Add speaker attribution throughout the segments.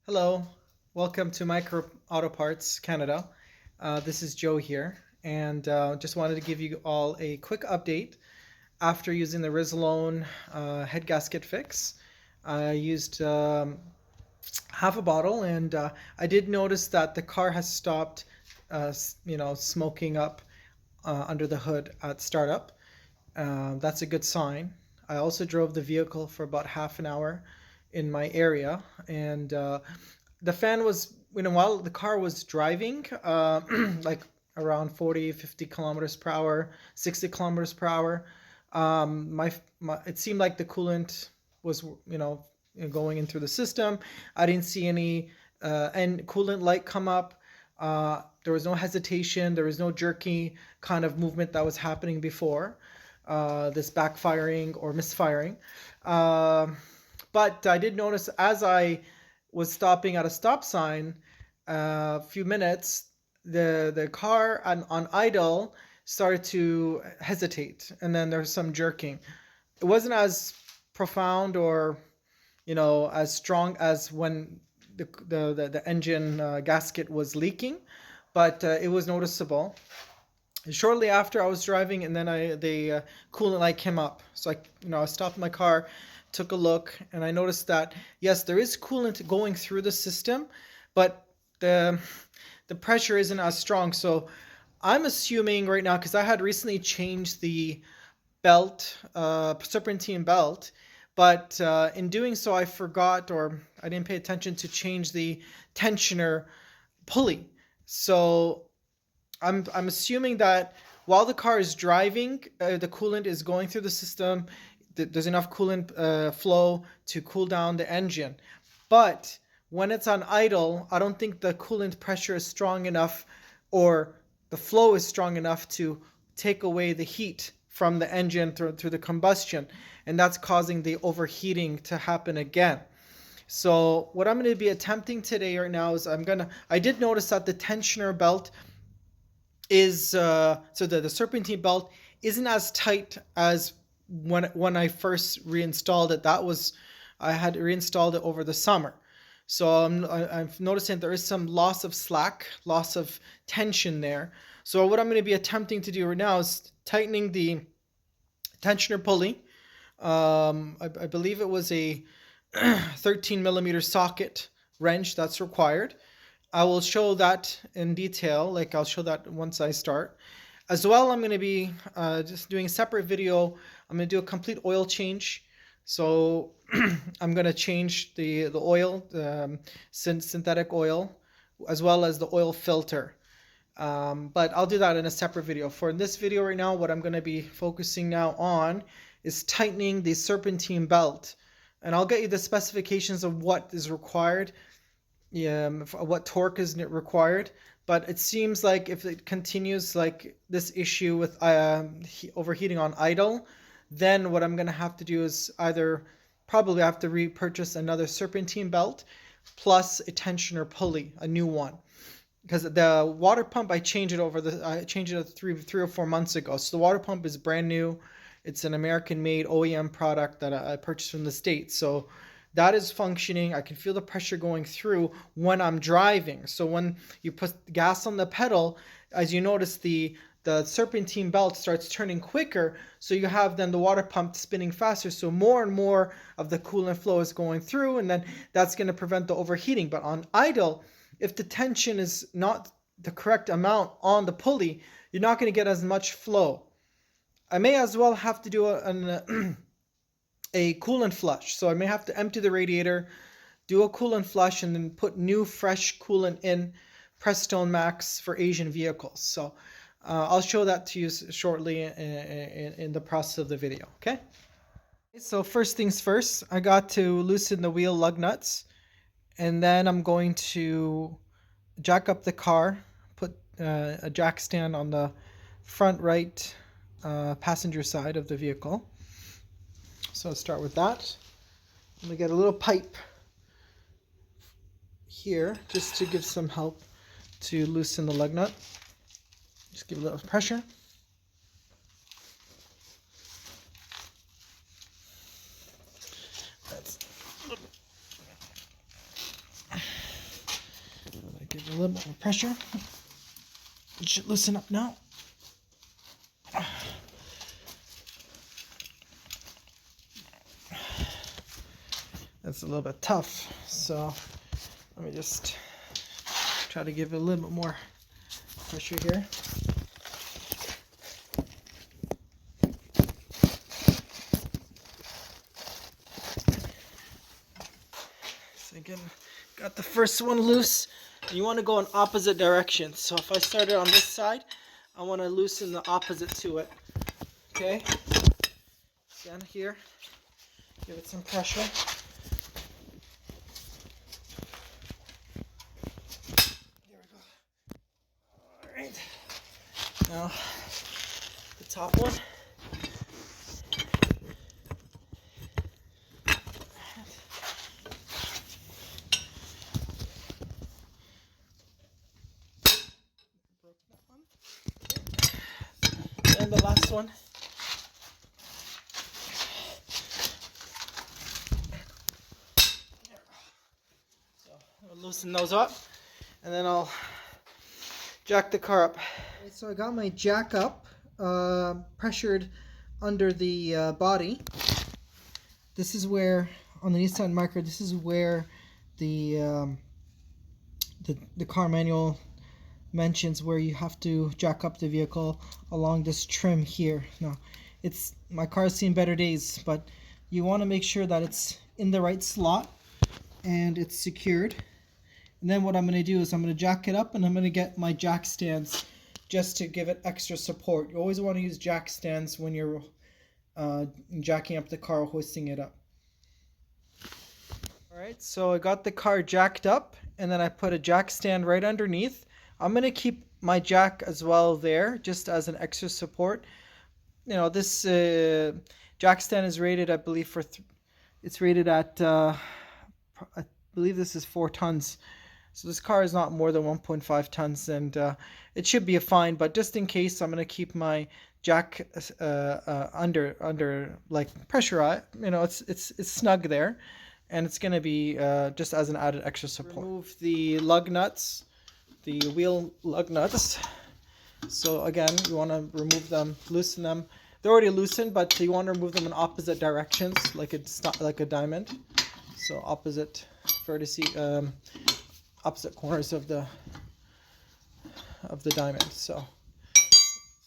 Speaker 1: Hello, welcome to Micro Auto Parts Canada. This is Joe here, and just wanted to give you all a quick update. After using the Rizalone head gasket fix, I used half a bottle, and I did notice that the car has stopped, smoking up under the hood at startup. That's a good sign. I also drove the vehicle for about half an hour in my area, and the fan was, while the car was driving, like around 40, 50 kilometers per hour, 60 kilometers per hour, it seemed like the coolant was, going in through the system. I didn't see any and coolant light come up. There was no hesitation. There was no jerky kind of movement that was happening before this backfiring or misfiring. Uh, but I did notice as I was stopping at a stop sign, a few minutes, the car on idle started to hesitate, and then there's some jerking. It wasn't as profound or as strong as when the engine gasket was leaking, but it was noticeable. Shortly after I was driving, and then the coolant light came up. So I stopped my car, took a look, and I noticed that yes, there is coolant going through the system, but the pressure isn't as strong. So I'm assuming right now, because I had recently changed the belt, serpentine belt, but in doing so, I forgot, or I didn't pay attention to change the tensioner pulley. So I'm assuming that while the car is driving, the coolant is going through the system. There's enough coolant flow to cool down the engine. But when it's on idle, I don't think the coolant pressure is strong enough, or the flow is strong enough to take away the heat from the engine through the combustion, and that's causing the overheating to happen again. So what I'm going to be attempting today right now is I did notice that the tensioner belt is so the serpentine belt isn't as tight as when I first reinstalled it. I had reinstalled it over the summer. So I'm noticing there is some loss of slack, loss of tension there. So what I'm going to be attempting to do right now is tightening the tensioner pulley. I believe it was a 13 millimeter socket wrench that's required. I will show that in detail, like I'll show that once I start. As well, I'm going to be just doing a separate video. I'm going to do a complete oil change. So I'm going to change the oil, synthetic oil, as well as the oil filter. But I'll do that in a separate video. For this video right now, what I'm going to be focusing now on is tightening the serpentine belt. And I'll get you the specifications of what is required, what torque is required. But it seems like if it continues like this issue with overheating on idle, then what I'm going to have to do is either probably have to repurchase another serpentine belt plus a tensioner pulley, a new one. Because the water pump, I changed it 3 or 4 months ago. So the water pump is brand new. It's an American-made OEM product that I purchased from the States. So that is functioning. I can feel the pressure going through when I'm driving. So when you put gas on the pedal, as you notice, the serpentine belt starts turning quicker. So you have then the water pump spinning faster. So more and more of the coolant flow is going through, and then that's going to prevent the overheating. But on idle, if the tension is not the correct amount on the pulley, you're not going to get as much flow. I may as well have to do a coolant flush. So I may have to empty the radiator, do a coolant flush, and then put new fresh coolant in Prestone Max for Asian vehicles. So I'll show that to you shortly in the process of the video. Okay. So first things first, I got to loosen the wheel lug nuts, and then I'm going to jack up the car, put a jack stand on the front right passenger side of the vehicle. So I'll start with that. I'm going to get a little pipe here just to give some help to loosen the lug nut. Just give a little pressure. A little bit more pressure. It should loosen up now. That's a little bit tough, so let me just try to give it a little bit more pressure here. So again, got the first one loose. You want to go in opposite directions. So if I started on this side, I want to loosen the opposite to it. Okay? Again here, give it some pressure. There we go. Alright. Now, the top one. And the last one. So I'll loosen those up, and then I'll jack the car up. Okay, so I got my jack up, pressured under the body. This is where, on the Nissan Micra, this is where the car manual mentions where you have to jack up the vehicle along this trim here. Now, my car's seen better days, but you want to make sure that it's in the right slot and it's secured. And then what I'm going to do is I'm going to jack it up, and I'm going to get my jack stands just to give it extra support. You always want to use jack stands when you're jacking up the car, hoisting it up. Alright, so I got the car jacked up, and then I put a jack stand right underneath. I'm going to keep my jack as well there, just as an extra support. You know, this jack stand is rated, I believe, it's rated at, I believe this is 4 tons. So this car is not more than 1.5 tons, and it should be fine. But just in case, I'm going to keep my jack under like pressure. You know, it's snug there, and it's going to be just as an added extra support. Remove the lug nuts. The wheel lug nuts. So again, you want to remove them, loosen them. They're already loosened, but you want to remove them in opposite directions, like a diamond. So opposite vertices, opposite corners of the diamond. So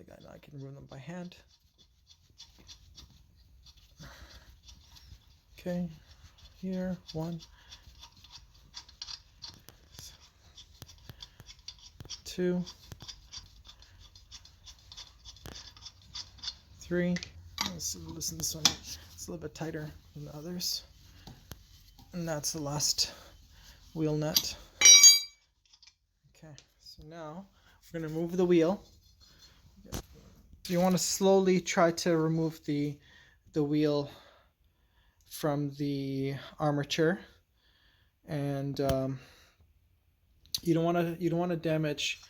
Speaker 1: again, I can remove them by hand. Okay, here 1. 2, 3. Let's loosen this one. It's a little bit tighter than the others. And that's the last wheel nut. Okay, so now we're going to remove the wheel. You want to slowly try to remove the wheel from the armature, and you don't want to damage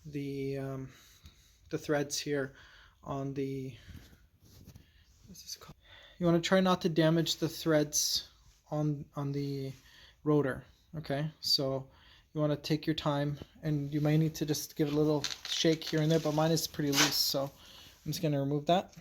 Speaker 1: the threads here on the, what's this called? You want to try not to damage the threads on the rotor. Okay, so you want to take your time, and you may need to just give it a little shake here and there, but mine is pretty loose, so I'm just going to remove that.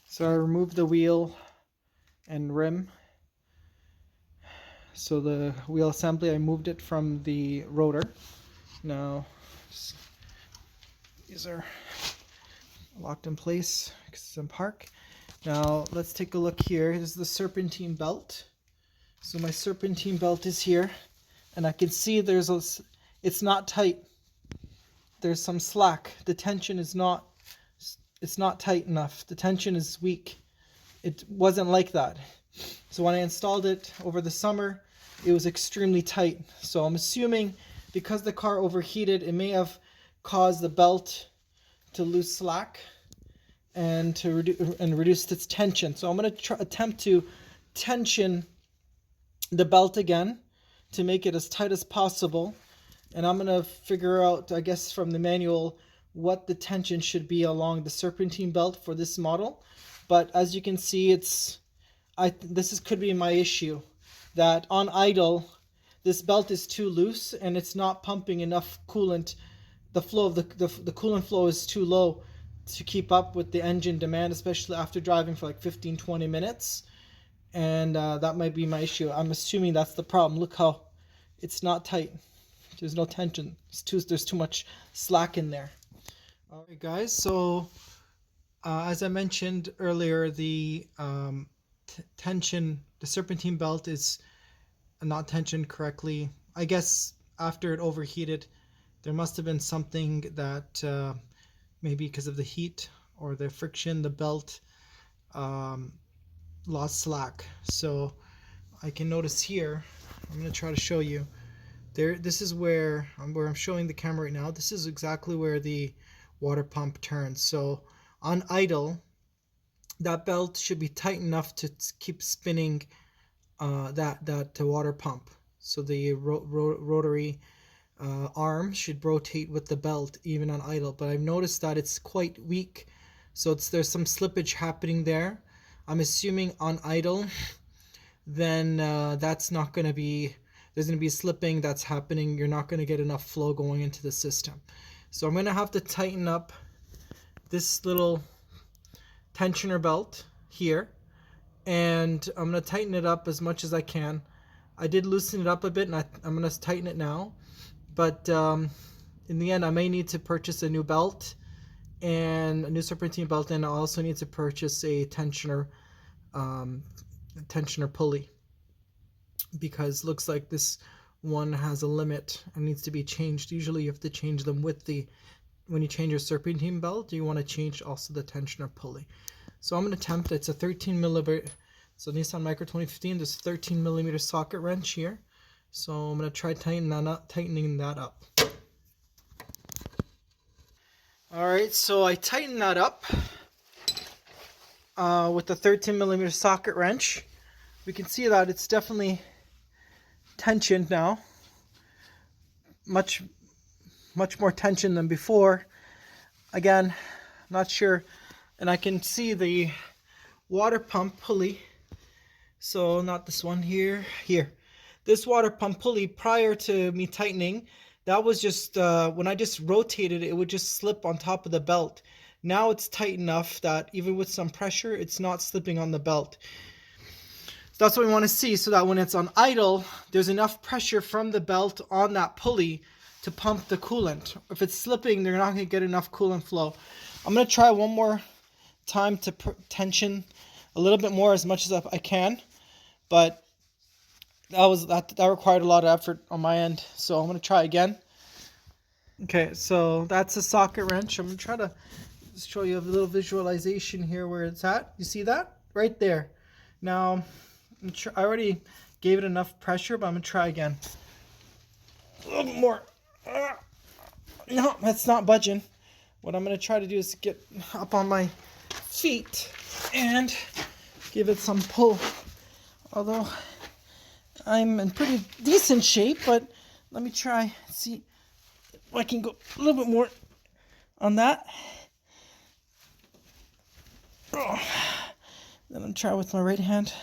Speaker 1: So I removed the wheel and rim. So the wheel assembly, I moved it from the rotor. Now, these are locked in place because it's in park. Now, let's take a look here. This is the serpentine belt. So my serpentine belt is here, and I can see it's not tight. There's some slack. The tension is not, it's not tight enough. The tension is weak. It wasn't like that. So when I installed it over the summer, it was extremely tight. So I'm assuming because the car overheated, it may have caused the belt to lose slack and to reduce its tension. So I'm going to attempt to tension the belt again to make it as tight as possible. And I'm going to figure out, I guess, from the manual what the tension should be along the serpentine belt for this model. But as you can see, this could be my issue, that on idle, this belt is too loose and it's not pumping enough coolant. The flow of the coolant flow is too low to keep up with the engine demand, especially after driving for like 15-20 minutes. And that might be my issue. I'm assuming that's the problem. Look how it's not tight. There's no tension. There's too much slack in there. All right, guys. So as I mentioned earlier, the tension, the serpentine belt is not tensioned correctly. I guess after it overheated, there must have been something that maybe because of the heat or the friction, the belt lost slack. So I can notice here, I'm going to try to show you. This is where I'm showing the camera right now. This is exactly where the water pump turns. So on idle, that belt should be tight enough to keep spinning that water pump. So the rotary arm should rotate with the belt even on idle. But I've noticed that it's quite weak, so there's some slippage happening there. I'm assuming on idle, then that's not going to be, there's going to be slipping that's happening. You're not going to get enough flow going into the system. So I'm going to have to tighten up this little tensioner belt here, and I'm going to tighten it up as much as I can. I did loosen it up a bit, and I'm going to tighten it now. But in the end, I may need to purchase a new belt and a new serpentine belt, and I also need to purchase a tensioner pulley, because it looks like this one has a limit and needs to be changed. Usually you have to change them when you change your serpentine belt, you want to change also the tensioner pulley. So I'm going to attempt, it's a 13 millimeter, so Nissan Micra 2015, there's a 13 millimeter socket wrench here. So I'm going to try tightening that up. Alright, so I tightened that up with the 13 millimeter socket wrench. We can see that it's definitely tensioned now. Much more tension than before. Again, not sure. And I can see the water pump pulley. So not this one here. This water pump pulley, prior to me tightening, that was just, when I just rotated it, it would just slip on top of the belt. Now it's tight enough that even with some pressure, it's not slipping on the belt. So that's what we want to see, so that when it's on idle, there's enough pressure from the belt on that pulley to pump the coolant. If it's slipping, they're not going to get enough coolant flow. I'm going to try one more time to tension a little bit more, as much as I can, but that required a lot of effort on my end, so I'm going to try again. Okay, so that's a socket wrench. I'm going to try to show you a little visualization here where it's at. You see that? Right there. Now, I already gave it enough pressure, but I'm going to try again. A little bit more. No, that's not budging. What I'm going to try to do is get up on my feet and give it some pull. Although I'm in pretty decent shape, but let me try, see if I can go a little bit more on that. Oh. Then I'm trying with my right hand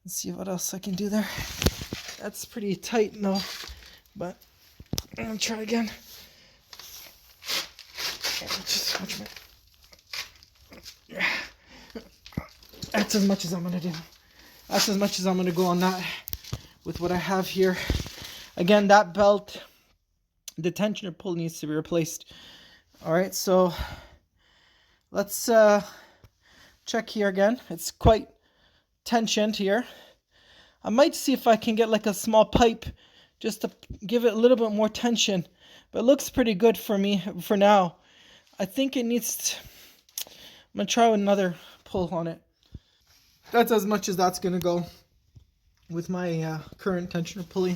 Speaker 1: and see what else I can do there. That's pretty tight now, but I'm gonna try again. Just watch my. That's as much as I'm gonna do. That's as much as I'm gonna go on that with what I have here. Again, that belt, the tensioner pulley needs to be replaced. All right, so let's check here again. It's quite tensioned here. I might see if I can get like a small pipe just to give it a little bit more tension, but it looks pretty good for me for now. I think it needs I'm gonna try another pull on it. That's as much as that's gonna go with my current tensioner pulley.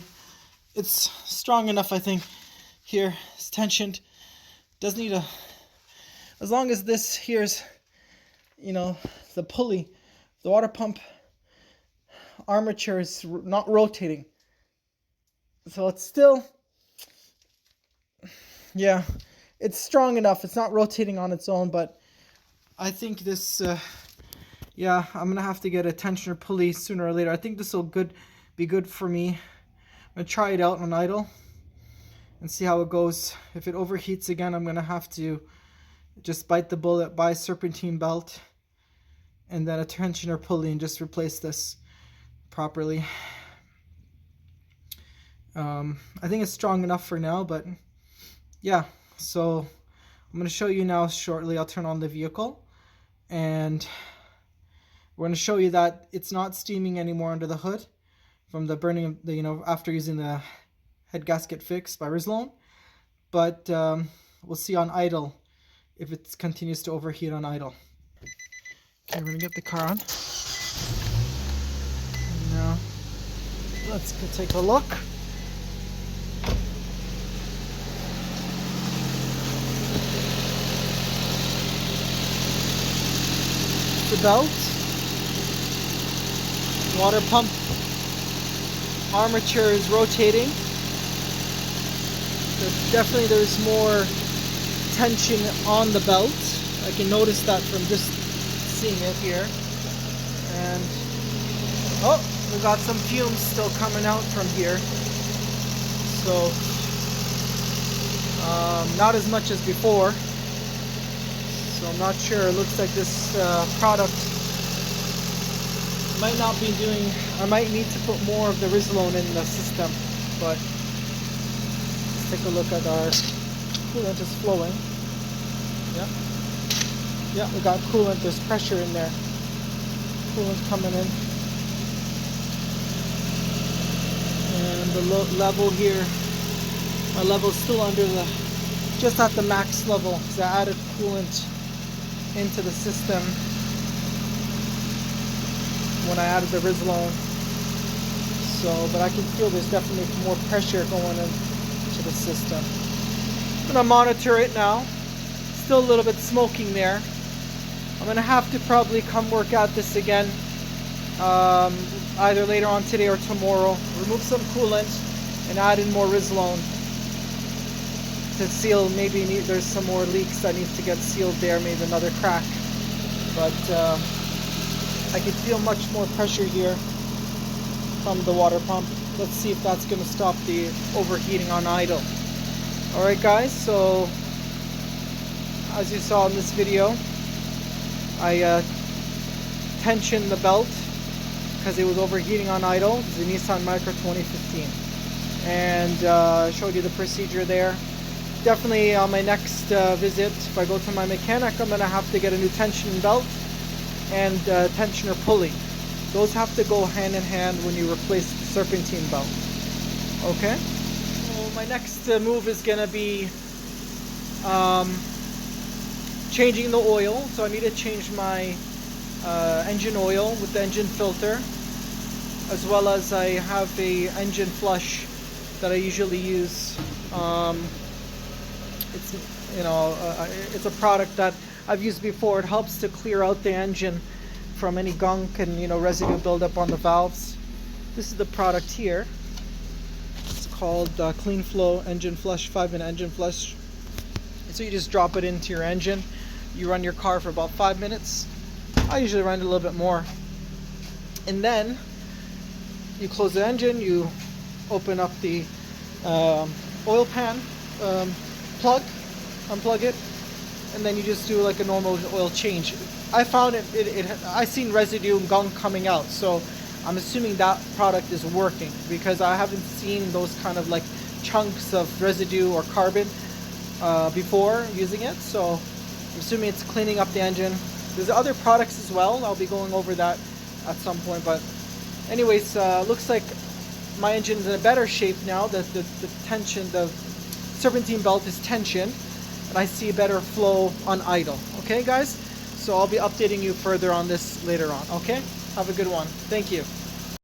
Speaker 1: It's strong enough, I think. Here, it's tensioned. Doesn't need as long as this here's, the pulley, the water pump armature is not rotating. So it's still, yeah, it's strong enough. It's not rotating on its own, but I think this, I'm going to have to get a tensioner pulley sooner or later. I think this will be good for me. gonna try it out on idle and see how it goes. If it overheats again, I'm gonna have to just bite the bullet, buy a serpentine belt, and then a tensioner pulley, and just replace this properly. I think it's strong enough for now, but yeah. So I'm going to show you now shortly. I'll turn on the vehicle, and we're going to show you that it's not steaming anymore under the hood from the burning of the, after using the head gasket fix by Rizlone. But we'll see on idle if it continues to overheat on idle. Okay, we're going to get the car on. Now let's go take a look. The belt, water pump armature is rotating. So definitely there's more tension on the belt. I can notice that from just seeing it here. And oh, we got some fumes still coming out from here. So not as much as before. So I'm not sure. It looks like this product might not be doing. I might need to put more of the Rizlone in the system. But let's take a look at our coolant is flowing. Yeah, we got coolant. There's pressure in there. Coolant coming in. And the level here, my level is still under just at the max level because I added coolant into the system when I added the Rizlone. So, but I can feel there's definitely more pressure going into the system. I'm gonna monitor it now. Still a little bit smoking there. I'm gonna have to probably come work at this again, either later on today or tomorrow. Remove some coolant and add in more Rizlone to seal. Maybe there's some more leaks that needs to get sealed there, maybe another crack. But I can feel much more pressure here from the water pump. Let's see if that's going to stop the overheating on idle. Alright guys, so as you saw in this video, I tensioned the belt because it was overheating on idle. It's the Nissan Micra 2015, and I showed you the procedure there. Definitely on my next visit, if I go to my mechanic, I'm going to have to get a new tension belt and tensioner pulley. Those have to go hand in hand when you replace the serpentine belt. Okay? So my next move is going to be changing the oil. So I need to change my engine oil with the engine filter, as well as I have a engine flush that I usually use. It's a product that I've used before. It helps to clear out the engine from any gunk and residue buildup on the valves. This is the product here. It's called Clean Flow Engine Flush, 5-minute engine flush. So you just drop it into your engine. You run your car for about 5 minutes. I usually run it a little bit more. And then you close the engine, you open up the oil pan plug, unplug it, and then you just do like a normal oil change. I found I seen residue and gunk coming out, so I'm assuming that product is working because I haven't seen those kind of like chunks of residue or carbon before using it. So I'm assuming it's cleaning up the engine. There's other products as well. I'll be going over that at some point. But anyways, looks like my engine is in a better shape now. The serpentine belt is tensioned, and I see a better flow on idle. Okay, guys? So I'll be updating you further on this later on. Okay? Have a good one. Thank you.